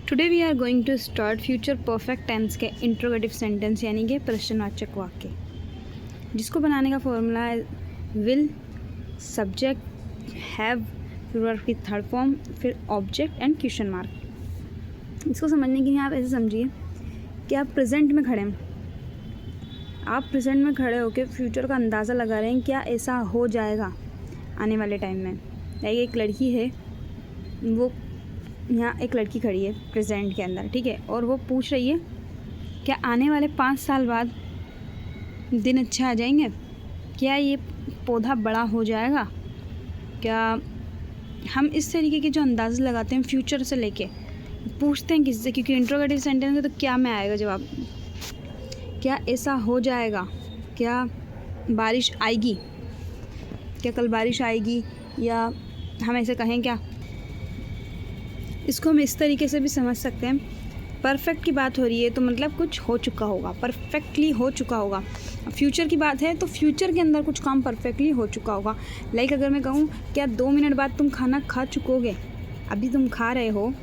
Today we are going to start future perfect tense के interrogative sentence यानी कि प्रश्नवाचक वाक्य, जिसको बनाने का फॉर्मूला है विल, सब्जेक्ट, हैव, फिर वर्ब की थर्ड फॉर्म, फिर ऑब्जेक्ट एंड क्वेश्चन मार्क। इसको समझने के लिए आप ऐसे समझिए कि आप प्रेजेंट में खड़े हैं। आप प्रेजेंट में खड़े होकर फ्यूचर का अंदाज़ा लगा रहे हैं क्या ऐसा हो जाएगा आने वाले टाइम में। लाइक एक लड़की है, वो यहाँ एक लड़की खड़ी है प्रेजेंट के अंदर, ठीक है, और वो पूछ रही है क्या आने वाले 5 साल बाद दिन अच्छे आ जाएंगे, क्या ये पौधा बड़ा हो जाएगा, क्या हम इस तरीके के जो अंदाज़े लगाते हैं फ्यूचर से लेके पूछते हैं किससे, क्योंकि इंट्रोगेटिव सेंटेंस है तो क्या में आएगा जवाब, क्या ऐसा हो जाएगा, क्या बारिश आएगी, क्या कल बारिश आएगी, या हम ऐसे कहें क्या। इसको हम इस तरीके से भी समझ सकते हैं, परफेक्ट की बात हो रही है तो मतलब कुछ हो चुका होगा, परफेक्टली हो चुका होगा। फ्यूचर की बात है तो फ्यूचर के अंदर कुछ काम परफेक्टली हो चुका होगा। लाइक अगर मैं कहूँ क्या 2 मिनट बाद तुम खाना खा चुकोगे, अभी तुम खा रहे हो,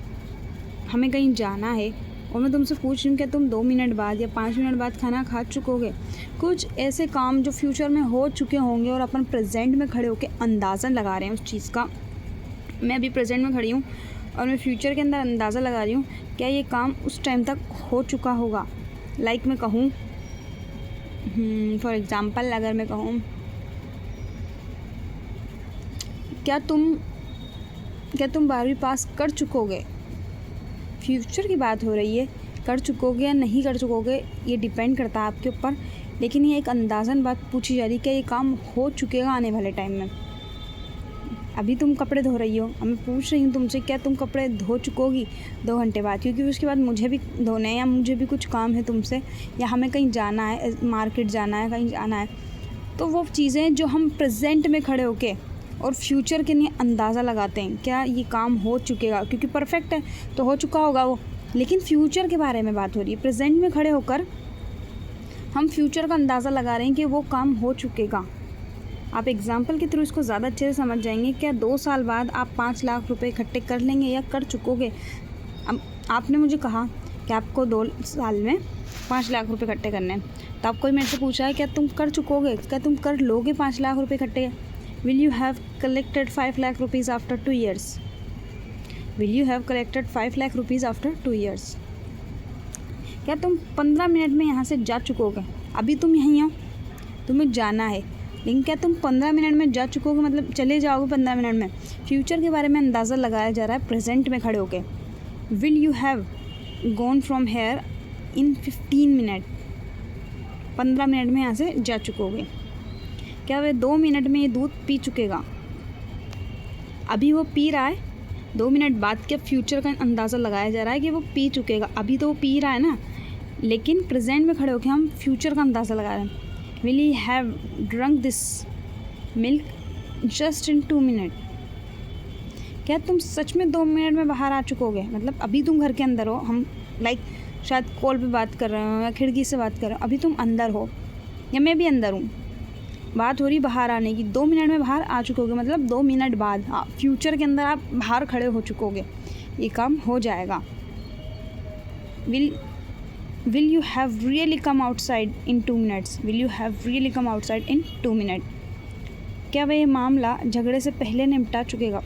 हमें कहीं जाना है और मैं तुमसे पूछ रही हूँ क्या तुम 2 मिनट बाद या 5 मिनट बाद खाना खा चुकोगे। कुछ ऐसे काम जो फ्यूचर में हो चुके होंगे और अपन प्रेजेंट में खड़े होकर अंदाज़ा लगा रहे हैं उस चीज़ का। मैं अभी प्रेजेंट में खड़ी हूँ और मैं फ्यूचर के अंदर अंदाज़ा लगा रही हूँ क्या ये काम उस टाइम तक हो चुका होगा। लाइक मैं कहूँ फॉर एग्ज़ाम्पल, अगर मैं कहूँ क्या तुम 12वीं पास कर चुकोगे, फ्यूचर की बात हो रही है, कर चुकोगे या नहीं कर चुकोगे ये डिपेंड करता है आपके ऊपर, लेकिन ये एक अंदाज़न बात पूछी जा रही है क्या ये काम हो चुकेगा आने वाले टाइम में। अभी तुम कपड़े धो रही हो, अब मैं पूछ रही हूँ तुमसे क्या तुम कपड़े धो चुकोगी 2 घंटे बाद, क्योंकि उसके बाद मुझे भी धोने हैं या मुझे भी कुछ काम है तुमसे, या हमें कहीं जाना है, मार्केट जाना है, कहीं जाना है। तो वो चीज़ें जो हम प्रेजेंट में खड़े होके और फ्यूचर के लिए अंदाज़ा लगाते हैं क्या ये काम हो चुकेगा, क्योंकि परफेक्ट है तो हो चुका होगा वो, लेकिन फ्यूचर के बारे में बात हो रही है। प्रेजेंट में खड़े होकर हम फ्यूचर का अंदाज़ा लगा रहे हैं कि वो काम हो चुकेगा। आप एग्जाम्पल के थ्रू इसको ज़्यादा अच्छे से समझ जाएंगे। क्या 2 साल बाद आप 5 लाख रुपए इकट्ठे कर लेंगे या कर चुकोगे। अब आपने मुझे कहा कि आपको 2 साल में 5 लाख रुपए इकट्ठे करने हैं, तो आपको मेरे से पूछा है क्या तुम कर चुकोगे, क्या तुम कर लोगे 5 लाख रुपए इकट्ठे। Will you have collected 5 lakh rupees after 2 years. Will you have collected 5 lakh rupees after 2 years. क्या तुम 15 मिनट में यहाँ से जा चुकोगे, अभी तुम यहीं हो, तुम्हें जाना है, लेकिन क्या तुम 15 मिनट में जा चुकोगे, मतलब चले जाओगे 15 मिनट में। फ्यूचर के बारे में अंदाज़ा लगाया जा रहा है प्रेजेंट में खड़े होके। Will you have gone from here in 15 minute, 15 minute में यहाँ से जा चुकोगे। क्या वे 2 मिनट में ये दूध पी चुकेगा, अभी वो पी रहा है, 2 मिनट बाद क्या फ्यूचर का अंदाज़ा लगाया जा रहा है कि वो पी चुकेगा। अभी तो वो पी रहा है ना, लेकिन प्रेजेंट में खड़े होकर हम फ्यूचर का अंदाज़ा लगा रहे हैं। Will you have drunk this milk just in 2 minutes? क्या तुम सच में 2 मिनट में बाहर आ चुकोगे, मतलब अभी तुम घर के अंदर हो, हम लाइक शायद कॉल पे बात कर रहे हो या खिड़की से बात कर रहे हो, अभी तुम अंदर हो या मैं भी अंदर हूँ, बात हो रही बाहर आने की, 2 मिनट में बाहर आ चुकोगे, मतलब 2 मिनट बाद फ्यूचर के अंदर आप बाहर खड़े हो चुकोगे, ये काम हो जाएगा। Will you have really come outside in 2 minutes? Will you have really come outside in 2 minutes? क्या वह मामला झगड़े से पहले निपटा चुकेगा।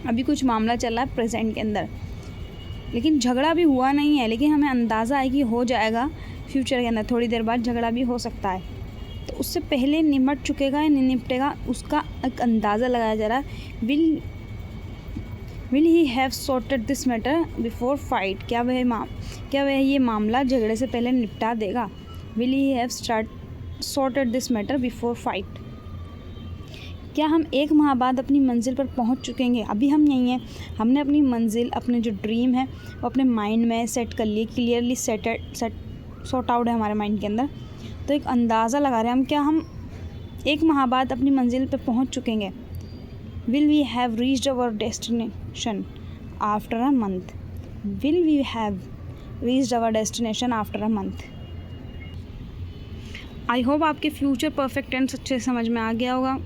अभी कुछ मामला चल रहा है प्रेजेंट के अंदर, लेकिन झगड़ा भी हुआ नहीं है, लेकिन हमें अंदाज़ा है कि हो जाएगा फ्यूचर के अंदर, थोड़ी देर बाद झगड़ा भी हो सकता है, तो उससे पहले निपट चुकेगा या नहीं निपटेगा उसका एक अंदाज़ा लगाया जा रहा है। Will he have sorted this matter before fight? क्या वह ये मामला झगड़े से पहले निपटा देगा। Will he have sorted this matter before fight? क्या हम 1 माह बाद अपनी मंजिल पर पहुंच चुकेंगे, अभी हम यहीं हैं, हमने अपनी मंजिल, अपने जो ड्रीम है वो अपने माइंड में सेट कर लिए, क्लियरली सॉर्ट आउट है हमारे माइंड के अंदर, तो एक अंदाज़ा लगा रहे हैं हम क्या हम 1 माह बाद अपनी मंजिल पर पहुँच चुकेंगे। Will we have reached our destination after a month? Will we have reached our destination after a month? I hope आपके फ्यूचर परफेक्ट टेंस अच्छे समझ में आ गया होगा।